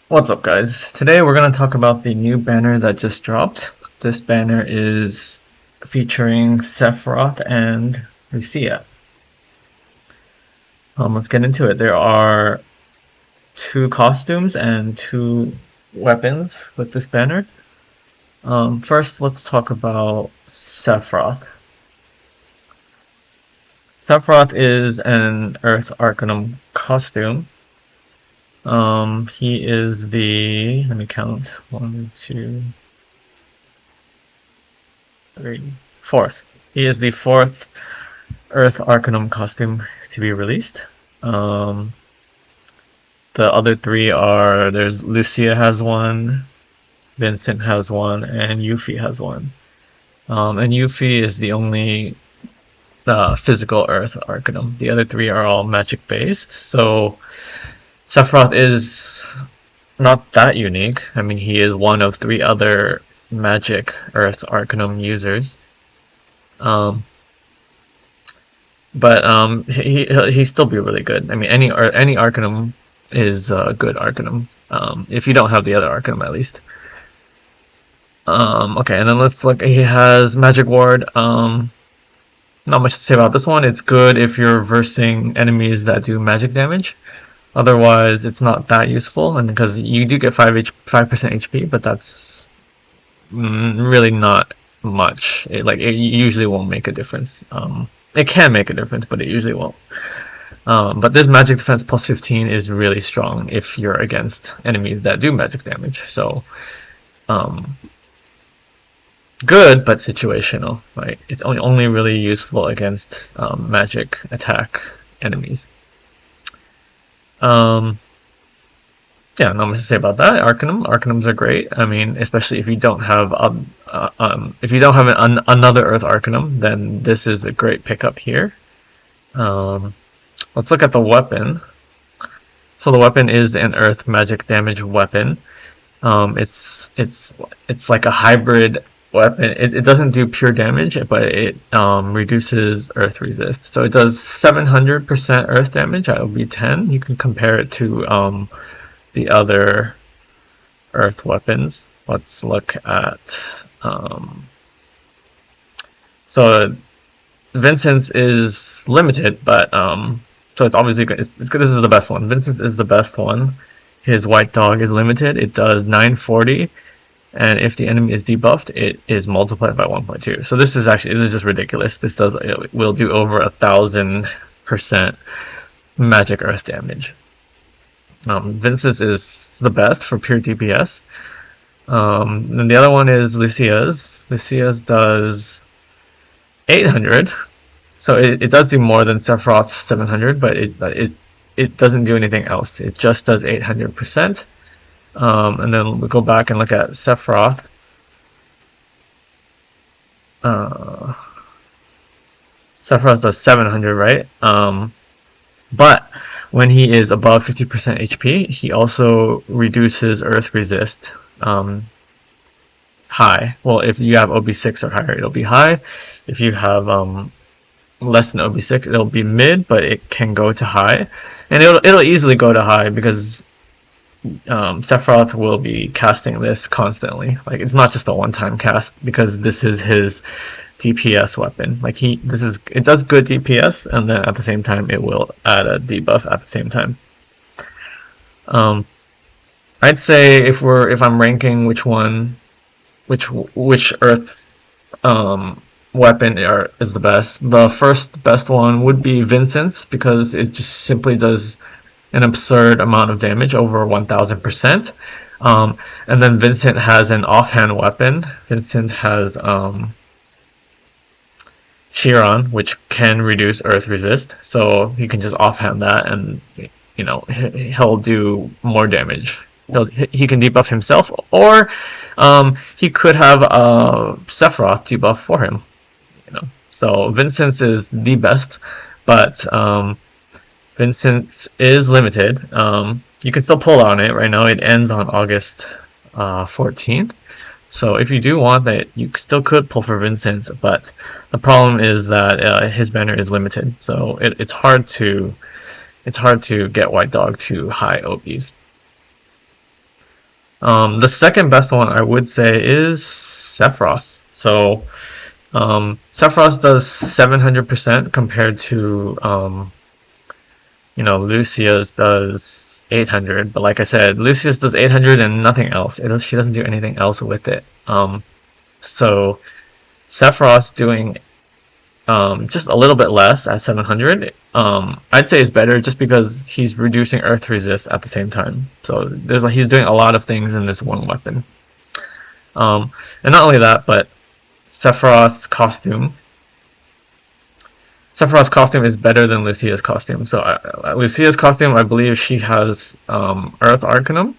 What's up, guys? Today we're going to talk about the new banner that just dropped. This banner is featuring Sephiroth and Lucia. Let's get into it. There are 2 costumes and 2 weapons with this banner. First, let's talk about Sephiroth. Sephiroth is an Earth Arcanum costume. He is the, let me count, 1, 2, 3, 4th. He is the 4th Earth Arcanum costume to be released. The other 3 are, there's Lucia has one, Vincent has one, and Yuffie has one. And Yuffie is the only physical Earth Arcanum. The other 3 are all magic based, so Sephiroth is not that unique. I mean, he is one of 3 other magic Earth Arcanum users. But he still be really good. I mean, any Arcanum is a good Arcanum, if you don't have the other Arcanum at least. Okay, and then let's look. He has Magic Ward. Not much to say about this one. It's good if you're versing enemies that do magic damage. Otherwise, it's not that useful, and because you do get 5% HP, but that's really not much. It usually won't make a difference. It can make a difference, but it usually won't. But this magic defense plus 15 is really strong if you're against enemies that do magic damage. So, good, but situational. Right? It's only really useful against magic attack enemies. Yeah, not much to say about that. Arcanums are great. I mean, especially if you don't have another Earth Arcanum, then this is a great pickup here. Let's look at the weapon. So the weapon is an Earth magic damage weapon. It's like a hybrid weapon. It doesn't do pure damage, but it reduces Earth resist. So it does 700% Earth damage at OB10. You can compare it to the other Earth weapons. Let's look at so Vincent's is limited, but so it's obviously good. It's good. This is the best one. Vincent's is the best one. His White Dog is limited. It does 940. And if the enemy is debuffed, it is multiplied by 1.2. So this is just ridiculous. It will do over 1,000% magic Earth damage. Vincent's is the best for pure DPS. And the other one is Lucia's. Lucia's does 800. So it does do more than Sephiroth's 700, but it doesn't do anything else. It just does 800%. And then we go back and look at Sephiroth. Sephiroth does 700, right? But when he is above 50% HP, he also reduces Earth resist high. Well, if you have OB6 or higher, it'll be high. If you have less than OB6, it'll be mid, but it can go to high. And it'll easily go to high because Sephiroth will be casting this constantly. Like, it's not just a one-time cast, because this is his DPS weapon. Like, it does good DPS, and then at the same time it will add a debuff at the same time. I'd say if I'm ranking which Earth weapon is the best, the first best one would be Vincent's, because it just simply does an absurd amount of damage, over 1000%. And then Vincent has an offhand weapon. Vincent has Chiron, which can reduce Earth resist, so he can just offhand that, and he'll do more damage. He can debuff himself, or he could have Sephiroth debuff for him. So Vincent's is the best, but Vincent's is limited. You can still pull on it right now. It ends on August 14th. So if you do want that, you still could pull for Vincent's, but the problem is that his banner is limited. So it's hard to get White Dog to high OBs. The second best one I would say is Sephiroth. So Sephiroth does 700% compared to Lucia's does 800. But like I said, Lucia's does 800 and nothing else. She doesn't do anything else with it. So Sephiroth's doing just a little bit less at 700. I'd say is better just because he's reducing Earth resist at the same time. So he's doing a lot of things in this one weapon. And not only that, but Sephiroth's costume is better than Lucia's costume. So Lucia's costume, I believe she has Earth Arcanum,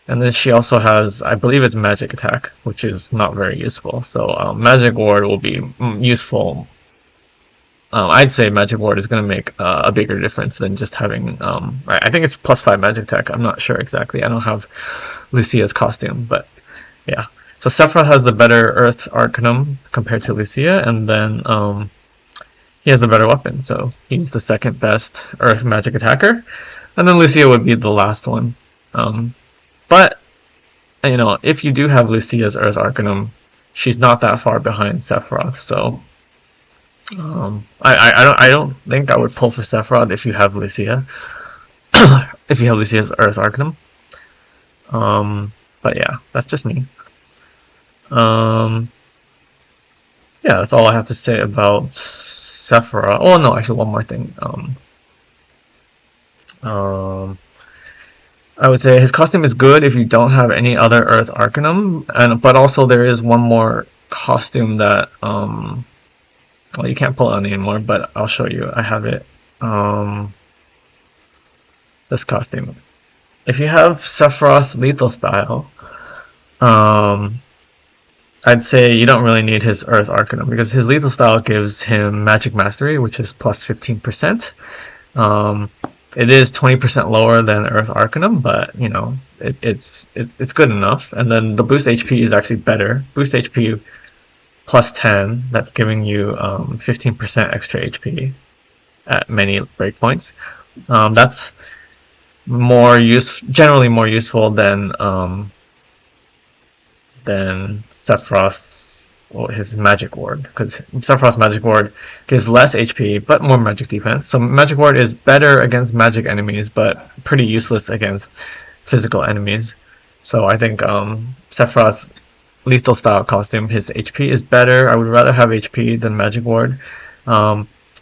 and then she also has, I believe it's Magic Attack, which is not very useful. So Magic Ward will be useful. I'd say Magic Ward is going to make a bigger difference than just having, I think it's +5 Magic Attack. I'm not sure exactly. I don't have Lucia's costume, but yeah. So Sephiroth has the better Earth Arcanum compared to Lucia, and then he has the better weapon, so he's the second best Earth Magic Attacker, and then Lucia would be the last one. But if you do have Lucia's Earth Arcanum, she's not that far behind Sephiroth, so I don't think I would pull for Sephiroth if you have Lucia, if you have Lucia's Earth Arcanum. But yeah, that's just me. Yeah, that's all I have to say about Sephiroth. Oh no, actually one more thing. I would say his costume is good if you don't have any other Earth Arcanum, but also there is one more costume that well, you can't pull it out anymore, but I'll show you. I have it. This costume. If you have Sephiroth's lethal style, I'd say you don't really need his Earth Arcanum because his lethal style gives him Magic Mastery, which is plus 15%. It is 20% lower than Earth Arcanum, but it's good enough. And then the boost HP is actually better. Boost HP plus 10. That's giving you 15% extra HP at many breakpoints. That's generally more useful than Sephiroth's, his Magic Ward, because Sephiroth's Magic Ward gives less HP but more magic defense. So Magic Ward is better against magic enemies but pretty useless against physical enemies. So I think Sephiroth's lethal style costume, his HP is better. I would rather have HP than Magic Ward.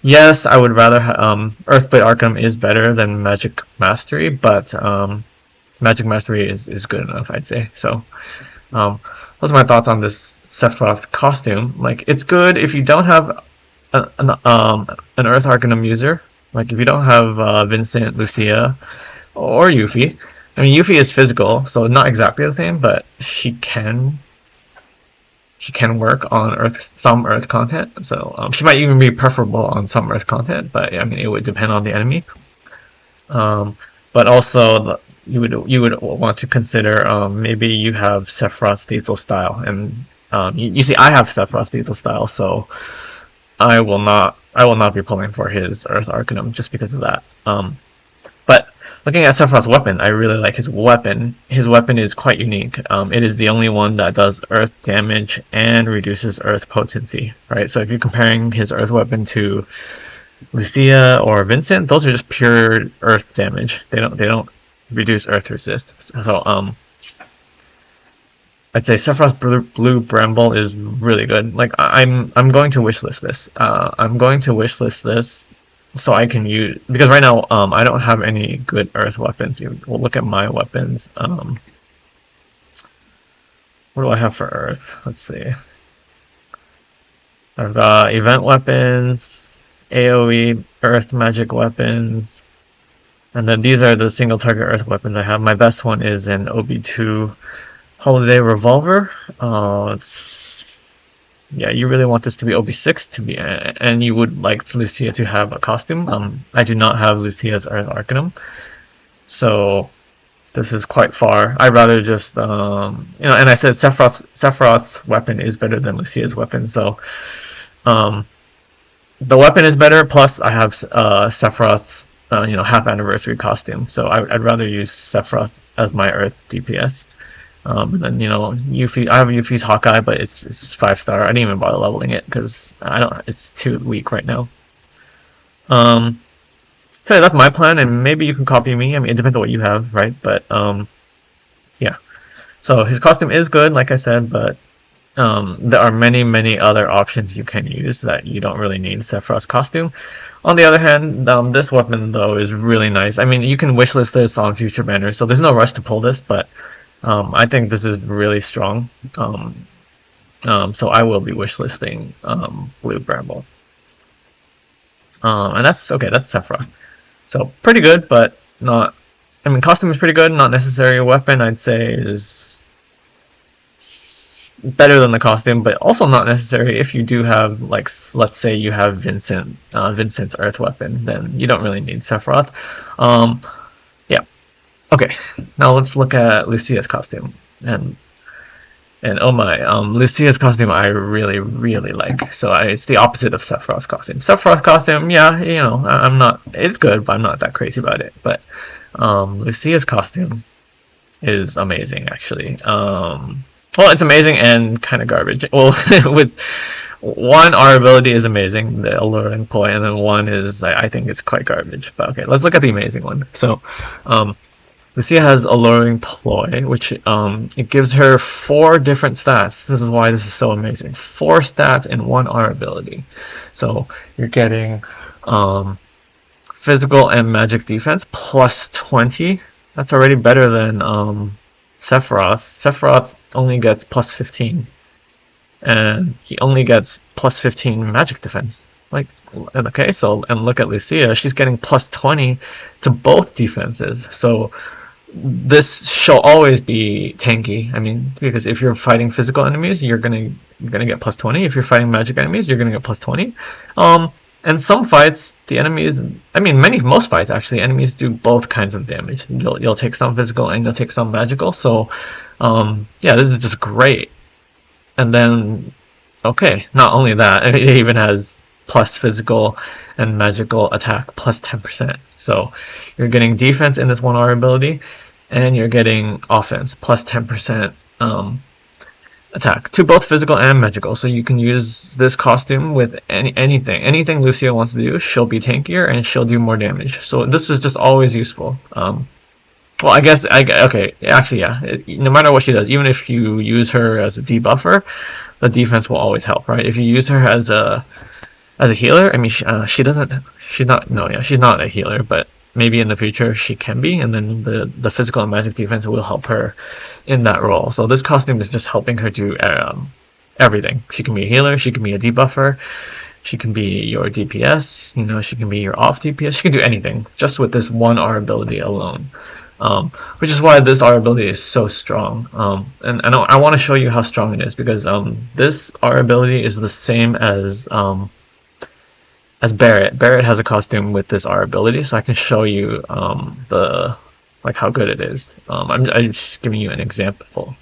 Yes, I would rather Earthblade Arcanum is better than Magic Mastery, but Magic Mastery is good enough, I'd say. So those are my thoughts on this Sephiroth costume. Like, it's good if you don't have an Earth Arcanum user. Like, if you don't have Vincent, Lucia, or Yuffie. I mean, Yuffie is physical, so not exactly the same, but she can work on some Earth content. So she might even be preferable on some Earth content, but I mean, it would depend on the enemy. But also, you would want to consider maybe you have Sephiroth's lethal style, and you see I have Sephiroth's lethal style, so I will not be pulling for his Earth Arcanum just because of that. But looking at Sephiroth's weapon, I really like his weapon. His weapon is quite unique. It is the only one that does Earth damage and reduces Earth potency. Right. So if you're comparing his Earth weapon to Lucia or Vincent, those are just pure Earth damage. They don't reduce Earth resist. So I'd say Sephiroth's Blue Bramble is really good. Like, I'm going to wishlist this. I'm going to wishlist this so I can use, because right now I don't have any good Earth weapons. We'll look at my weapons. What do I have for Earth? Let's see. I've got event weapons, AoE Earth magic weapons, and then these are the single target Earth weapons I have. My best one is an OB2 Holiday Revolver. Yeah, you really want this to be OB6 to be, and you would like Lucia to have a costume. I do not have Lucia's Earth Arcanum, so this is quite far. I'd rather just, and I said Sephiroth's weapon is better than Lucia's weapon, so the weapon is better. Plus, I have Sephiroth's you know, half anniversary costume. So I'd rather use Sephiroth as my Earth DPS. And then, you know, Yuffie, I have Yuffie's Hawkeye, but it's just 5-star. I didn't even bother leveling it because it's too weak right now. So yeah, that's my plan, and maybe you can copy me. I mean, it depends on what you have, right? But yeah. So his costume is good, like I said, but there are many other options you can use that you don't really need Sephiroth's costume. On the other hand, this weapon though is really nice. I mean, you can wishlist this on future banners, so there's no rush to pull this, but I think this is really strong. So I will be wishlisting Blue Bramble. And that's okay. That's Sephiroth. So pretty good, but not. I mean, costume is pretty good. Not necessarily a weapon. I'd say is better than the costume, but also not necessary if you do have, like, let's say you have Vincent's Earth weapon, then you don't really need Sephiroth. Yeah. Okay. Now let's look at Lucia's costume, and oh my, Lucia's costume I really like. So it's the opposite of Sephiroth's costume. Sephiroth's costume, yeah, you know, I'm not. It's good, but I'm not that crazy about it. But Lucia's costume is amazing, actually. Well, it's amazing and kind of garbage. Well, with one, our ability is amazing, the alluring ploy, and then one is, I think it's quite garbage. But okay, let's look at the amazing one. So, Lucia has alluring ploy, which it gives her 4 different stats. This is why this is so amazing. 4 stats in one R ability. So you're getting physical and magic defense plus 20. That's already better than Sephiroth. Sephiroth only gets plus 15, and he only gets plus 15 magic defense. Like, okay, so, and look at Lucia, she's getting plus 20 to both defenses. So this shall always be tanky. I mean, because if you're fighting physical enemies, you're gonna get plus 20. If you're fighting magic enemies, you're gonna get plus 20. And some fights, the enemies, I mean, most fights actually, enemies do both kinds of damage. You'll take some physical and you'll take some magical. So, yeah, this is just great. And then, okay, not only that, it even has plus physical and magical attack plus 10%. So you're getting defense in this 1R ability, and you're getting offense plus 10% attack to both physical and magical. So you can use this costume with anything Lucia wants to do. She'll be tankier and she'll do more damage. So this is just always useful. Well, I guess okay. Actually, yeah. No matter what she does, even if you use her as a debuffer, the defense will always help, right? If you use her as a healer, I mean, she's not a healer, but maybe in the future she can be, and then the physical and magic defense will help her in that role. So this costume is just helping her do everything. She can be a healer, she can be a debuffer, she can be your DPS, you know, she can be your off DPS, she can do anything just with this 1R ability alone. Which is why this R ability is so strong. And I want to show you how strong it is, because this R ability is the same as Barret. Barret has a costume with this R ability, so I can show you how good it is. I'm just giving you an example.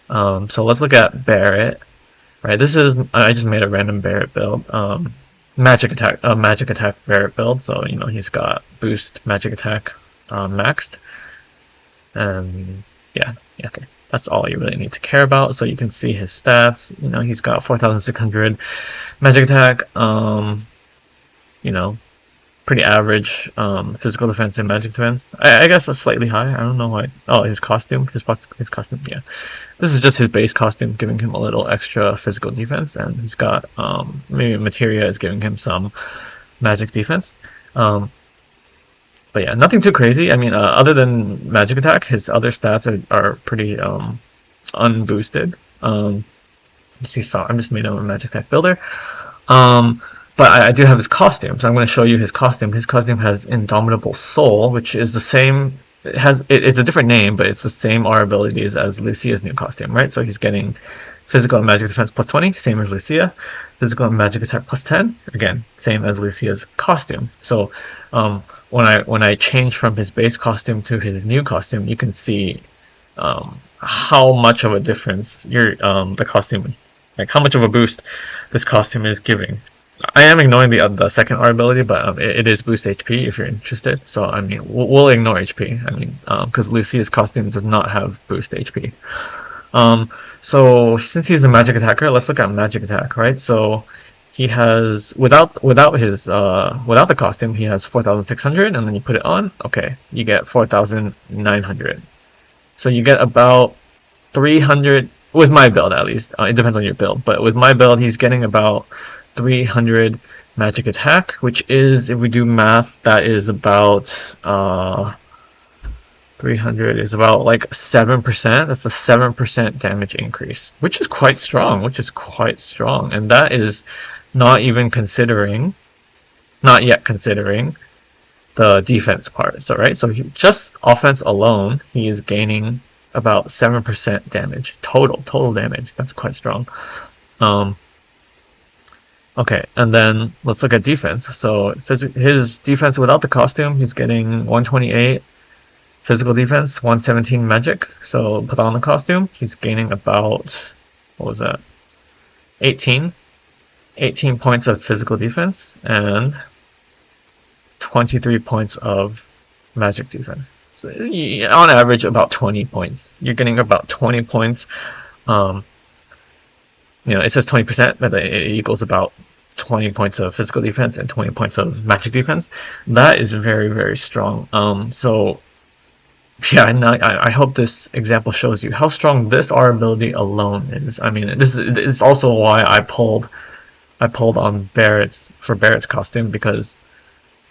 So let's look at Barret. Right, this is, I just made a random Barret build. Magic attack Barret build. So you know, he's got boost magic attack maxed, and yeah, okay. That's all you really need to care about. So you can see his stats. You know, he's got 4,600 magic attack. You know, pretty average physical defense and magic defense. I guess that's slightly high. I don't know why. Oh, his costume. His costume. Yeah, this is just his base costume, giving him a little extra physical defense, and he's got maybe materia is giving him some magic defense. But yeah, nothing too crazy. I mean, other than magic attack, his other stats are pretty unboosted. You see, so I'm just made a magic attack builder. But I do have his costume, so I'm going to show you his costume. His costume has Indomitable Soul, which is the same. It's a different name, but it's the same R abilities as Lucia's new costume, right? So he's getting physical and magic defense plus 20, same as Lucia. Physical and magic attack plus 10, again, same as Lucia's costume. So when I change from his base costume to his new costume, you can see how much of a difference the costume, like how much of a boost this costume is giving. I am ignoring the second R ability, but it is boost HP if you're interested. So I mean, we'll ignore HP. I mean, because Lucia's costume does not have boost HP. So since he's a magic attacker, let's look at magic attack, right? So he has without the costume, he has 4,600, and then you put it on, okay, you get 4,900. So you get about 300 with my build at least. It depends on your build, but with my build, he's getting about 300 magic attack, which is, if we do math, that is about 300 is about like 7%. That's a 7% damage increase, which is quite strong. And that is not even considering, not yet considering the defense part. So right, so just offense alone, he is gaining about 7% damage total damage. That's quite strong. Okay, and then let's look at defense. So his defense without the costume, he's getting 128 physical defense, 117 magic. So put on the costume, he's gaining about, what was that? 18 points of physical defense and 23 points of magic defense. So on average, about 20 points. You're getting about 20 points. It says 20%, but it equals about 20 points of physical defense and 20 points of magic defense. That is very, very strong. So yeah, and I hope this example shows you how strong this R ability alone is. I mean, this is also why I pulled on Barrett's costume, because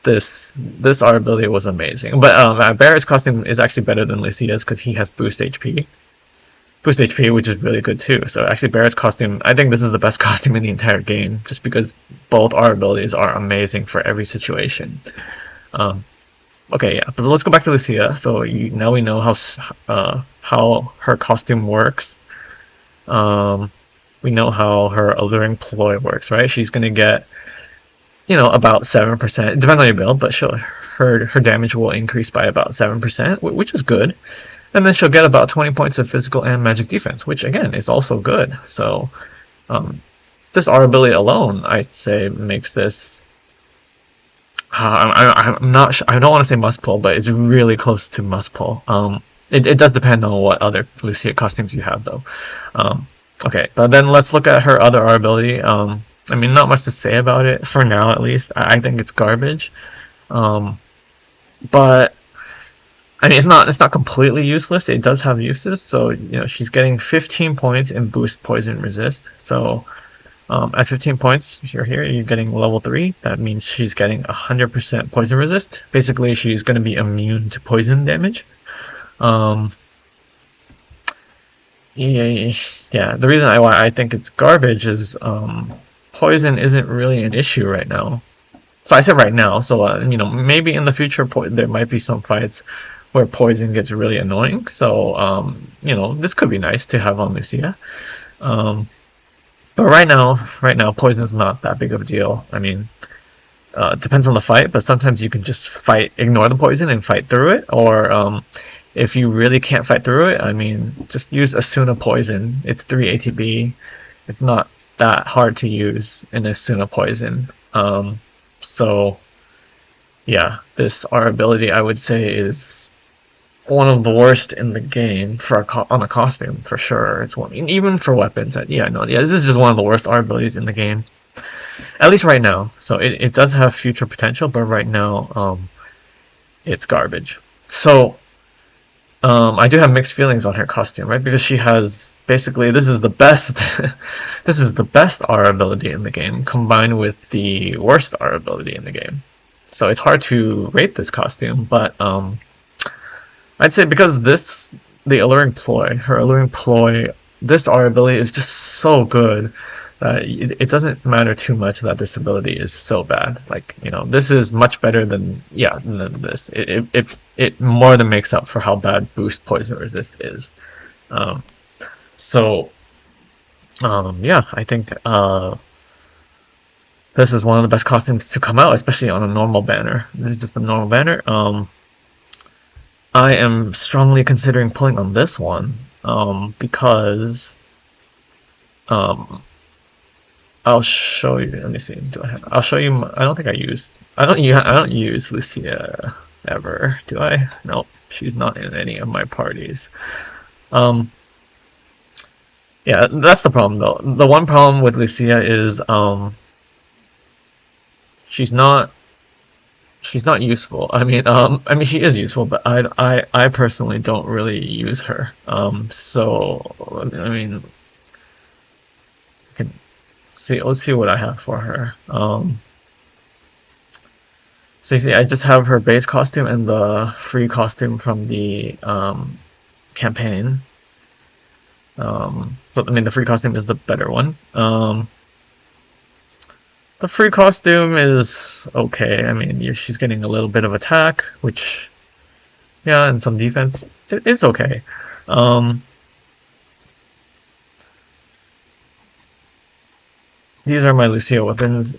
this R ability was amazing. But Barrett's costume is actually better than Lucia's because he has boost HP, which is really good too. So actually, Barrett's costume, I think this is the best costume in the entire game, just because both R abilities are amazing for every situation. Okay, yeah, but let's go back to Lucia. So now we know how her costume works. We know how her alluring ploy works, right? She's gonna get, about 7%. It depends on your build, but her damage will increase by about 7%, which is good. And then she'll get about 20 points of physical and magic defense, which again is also good. So this R ability alone, I'd say, makes this. I'm not sure, I don't want to say must pull, but it's really close to must pull. It does depend on what other Lucia costumes you have, though. Okay, but then let's look at her other R ability. I mean, not much to say about it for now, at least. I think it's garbage. But I mean, it's not completely useless. It does have uses. So she's getting 15 points in boost poison resist. So at 15 points, you're getting level 3. That means she's getting 100% poison resist. Basically, she's going to be immune to poison damage. Yeah. The reason why I think it's garbage is poison isn't really an issue right now. So I said right now. So maybe in the future there might be some fights where poison gets really annoying. So this could be nice to have on Lucia. But right now, poison's not that big of a deal. I mean, it depends on the fight, but sometimes you can just ignore the poison and fight through it. Or if you really can't fight through it, I mean, just use Asuna Poison. It's 3 ATB. It's not that hard to use in Asuna Poison. So yeah, this R ability, I would say, is one of the worst in the game on a costume, for sure. It's one, even for weapons. This is just one of the worst R abilities in the game, at least right now. So it does have future potential, but right now, it's garbage. So I do have mixed feelings on her costume, right? Because she has basically, this is the best this is the best R ability in the game combined with the worst R ability in the game. So it's hard to rate this costume, but I'd say because the alluring ploy, this R ability is just so good that it doesn't matter too much that this ability is so bad. Like, this is much better than this. It more than makes up for how bad boost poison resist is. I think this is one of the best costumes to come out, especially on a normal banner. This is just a normal banner. I am strongly considering pulling on this one because I'll show you. Let me see. I'll show you. I don't think I used. I don't use Lucia ever. Do I? Nope. She's not in any of my parties. Yeah, that's the problem though. The one problem with Lucia is she's not useful. I mean she is useful, but I personally don't really use her. So I mean, let's see what I have for her. So you see, I just have her base costume and the free costume from the campaign. So I mean, the free costume is the better one. The free costume is okay. I mean, she's getting a little bit of attack, which, yeah, and some defense. It's okay. These are my Lucia weapons.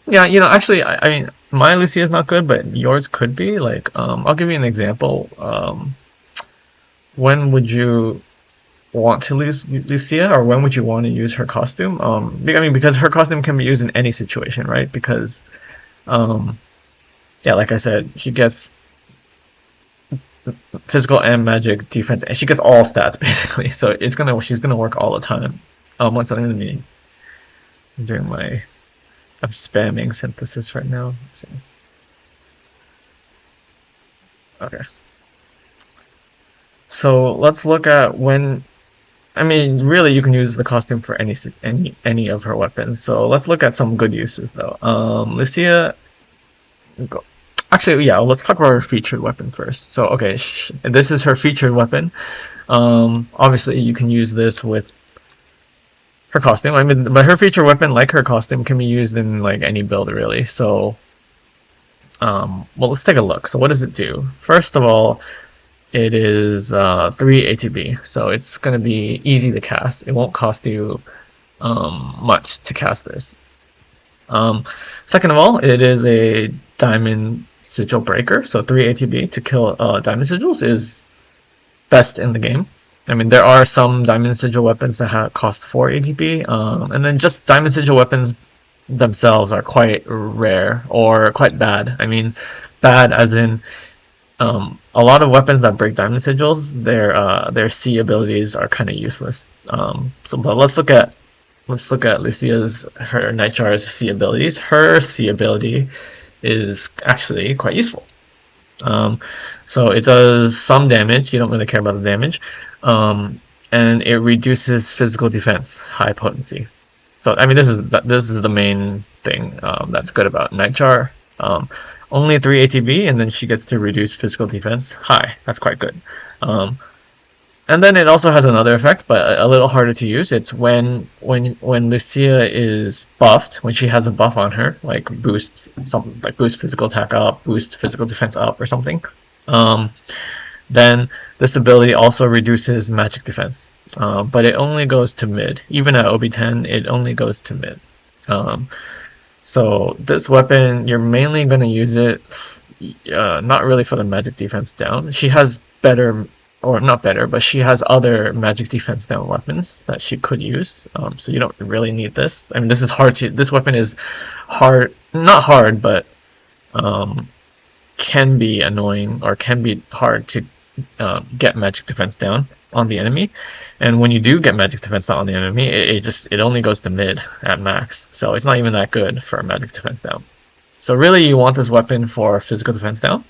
Yeah, you know, actually, I mean, my Lucia is not good, but yours could be. Like, I'll give you an example. When would you want to use Lucia, or when would you want to use her costume? I mean, because her costume can be used in any situation, right? Because, yeah, like I said, she gets physical and magic defense, and she gets all stats basically. So she's gonna work all the time. One second, let me. I'm spamming synthesis right now. Okay. So let's look at when. I mean, really, you can use the costume for any of her weapons. So let's look at some good uses though. Lucia. Actually, yeah, let's talk about her featured weapon first. So, okay, this is her featured weapon. Obviously, you can use this with her costume. I mean, but her featured weapon, like her costume, can be used in like any build really. So, well, let's take a look. So, what does it do? First of all, it is 3 ATB, so it's going to be easy to cast. It won't cost you much to cast this. Second of all, it is a diamond sigil breaker, so 3 ATB to kill diamond sigils is best in the game. I mean, there are some diamond sigil weapons that cost 4 ATB, and then just diamond sigil weapons themselves are quite rare or quite bad. I mean, bad as in a lot of weapons that break diamond sigils, their C abilities are kind of useless. But let's look at her Nightjar's C abilities. Her C ability is actually quite useful. So it does some damage. You don't really care about the damage, and it reduces physical defense, high potency. So I mean, this is the main thing that's good about Nightjar. Only 3 ATB, and then she gets to reduce physical defense high. That's quite good. And then it also has another effect, but a little harder to use. It's when Lucia is buffed, when she has a buff on her, like boost physical attack up, boost physical defense up, or something. Then this ability also reduces magic defense, but it only goes to mid. Even at OB10, it only goes to mid. So this weapon, you're mainly going to use it, not really for the magic defense down. She has better, or not better, but she has other magic defense down weapons that she could use. So you don't really need this. I mean, this weapon is hard, not hard, but can be annoying, or can be hard to get magic defense down on the enemy. And when you do get magic defense down on the enemy, it only goes to mid at max. So it's not even that good for magic defense down. So really, you want this weapon for physical defense down,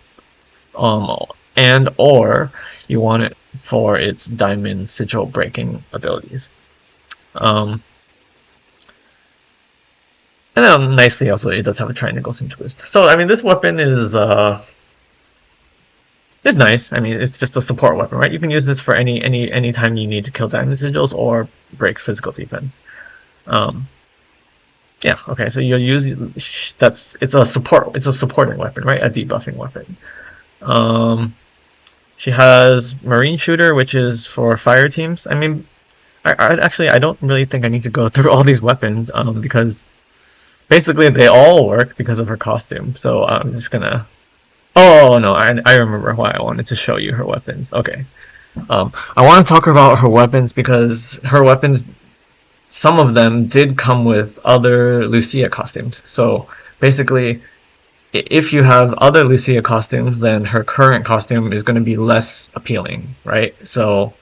and or you want it for its diamond sigil breaking abilities. And then nicely also, it does have a triangle sigil boost. So I mean, this weapon is nice. I mean, it's just a support weapon, right? You can use this for any time you need to kill diamond sigils or break physical defense. Yeah. Okay. So you'll use it's a supporting weapon, right? A debuffing weapon. She has marine shooter, which is for fire teams. I mean, I don't really think I need to go through all these weapons because basically they all work because of her costume. So I'm just gonna. Oh no, I remember why I wanted to show you her weapons. Okay. I want to talk about her weapons because her weapons, some of them did come with other Lucia costumes. So basically, if you have other Lucia costumes, then her current costume is going to be less appealing, right? So,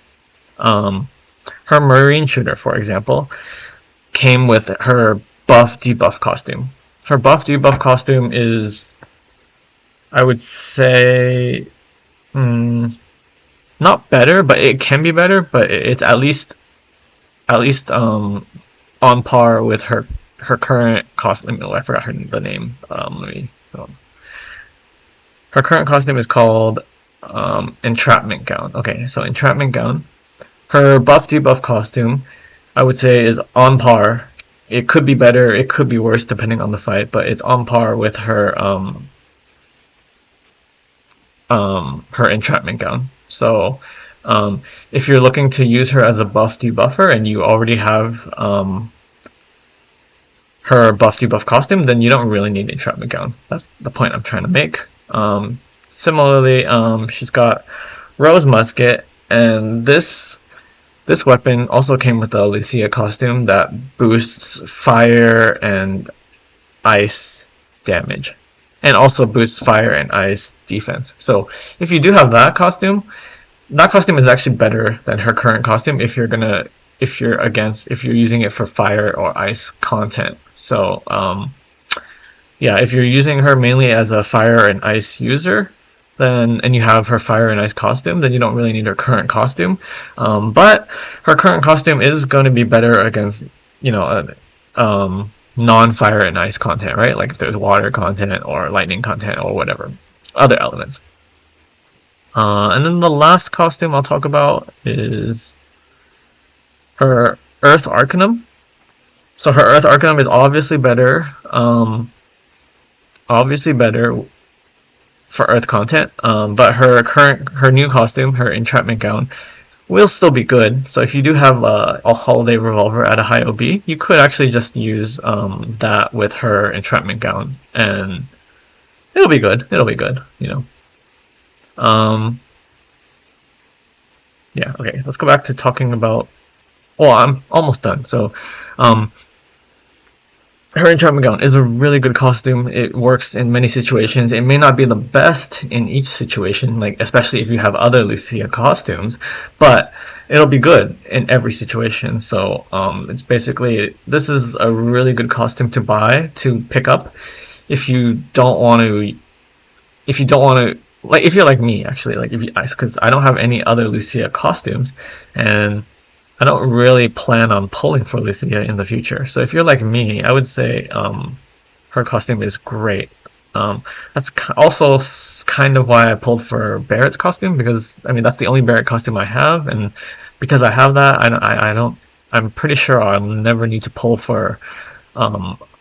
her Marine Shooter, for example, came with her buff debuff costume. Her buff debuff costume is, I would say, not better, but it can be better. But it's at least on par with her current costume. Oh, I forgot the name. Let me. Her current costume is called Entrapment Gown. Okay, so Entrapment Gown. Her buff debuff costume, I would say, is on par. It could be better, it could be worse depending on the fight, but it's on par with her Entrapment Gown. So if you're looking to use her as a buff debuffer and you already have her buff debuff costume, then you don't really need Entrapment Gown. That's the point I'm trying to make. Similarly, she's got Rose Musket, and this weapon also came with a Lucia costume that boosts fire and ice damage, and also boosts fire and ice defense. So if you do have that costume is actually better than her current costume if you're using it for fire or ice content. So yeah, if you're using her mainly as a fire and ice user, and you have her fire and ice costume, then you don't really need her current costume. But her current costume is going to be better against, non-fire and ice content, right? Like if there's water content or lightning content or whatever, other elements. And then the last costume I'll talk about is her Earth Arcanum. So her Earth Arcanum is obviously better for Earth content, but her new costume, her Entrapment Gown, will still be good. So if you do have a Holiday Revolver at a high OB, you could actually just use that with her Entrapment Gown, and it'll be good. Yeah, okay, let's go back to talking about, well, I'm almost done. So her Entrapment Gown is a really good costume. It works in many situations. It may not be the best in each situation, like especially if you have other Lucia costumes, but it'll be good in every situation. So it's basically, this is a really good costume to pick up if you don't want to, like if you're like me actually, like because I don't have any other Lucia costumes, and I don't really plan on pulling for Lucia in the future. So if you're like me, I would say her costume is great. That's also kind of why I pulled for Barrett's costume, because I mean that's the only Barrett costume I have, and because I have that, I'm pretty sure I'll never need to pull for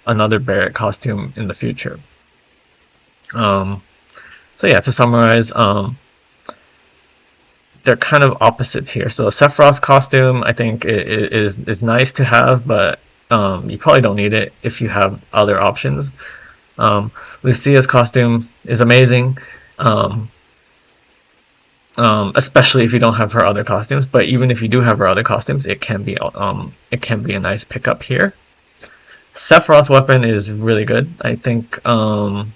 another Barrett costume in the future. So yeah, to summarize, they're kind of opposites here. So Sephiroth's costume, I think, is nice to have, but you probably don't need it if you have other options. Lucia's costume is amazing, especially if you don't have her other costumes. But even if you do have her other costumes, it can be a nice pickup here. Sephiroth's weapon is really good. I think I'm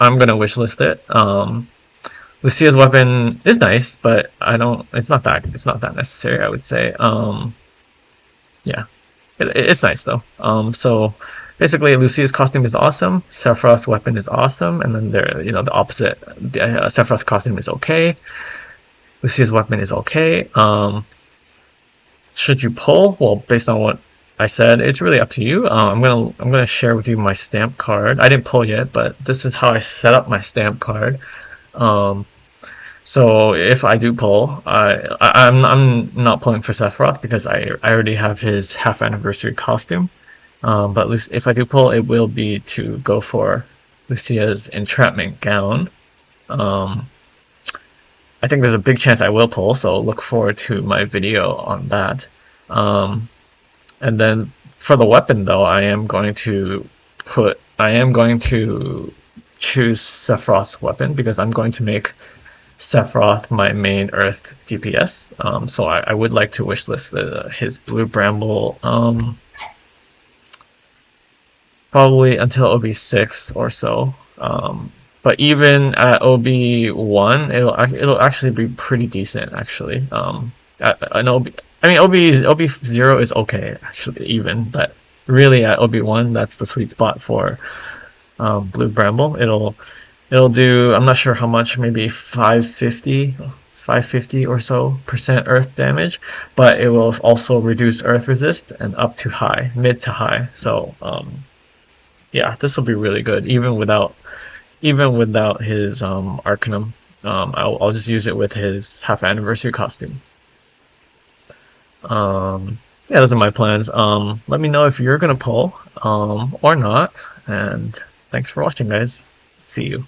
gonna wishlist it. Lucia's weapon is nice, but it's not that necessary, I would say. Yeah, it's nice though. So basically, Lucia's costume is awesome. Sephiroth's weapon is awesome, and then the opposite. Sephiroth's costume is okay. Lucia's weapon is okay. Should you pull? Well, based on what I said, it's really up to you. I'm gonna share with you my stamp card. I didn't pull yet, but this is how I set up my stamp card. So if I do pull, I'm not pulling for Sephiroth because I already have his half anniversary costume. But if I do pull, it will be to go for Lucia's Entrapment Gown. I think there's a big chance I will pull, so look forward to my video on that. And then for the weapon though, I am going to choose Sephiroth's weapon because I'm going to make Sephiroth my main Earth DPS. So I would like to wishlist his Blue Bramble probably until OB6 or so. But even at OB1, it'll actually be pretty decent actually. I know OB0 is okay actually even, but really at OB1 that's the sweet spot for Blue Bramble. It'll do, I'm not sure how much, maybe 550 or so % earth damage, but it will also reduce earth resist and up to high, mid to high. So yeah, this will be really good even without his Arcanum. I'll just use it with his half anniversary costume. Yeah, those are my plans. Let me know if you're gonna pull or not, and thanks for watching, guys. See you.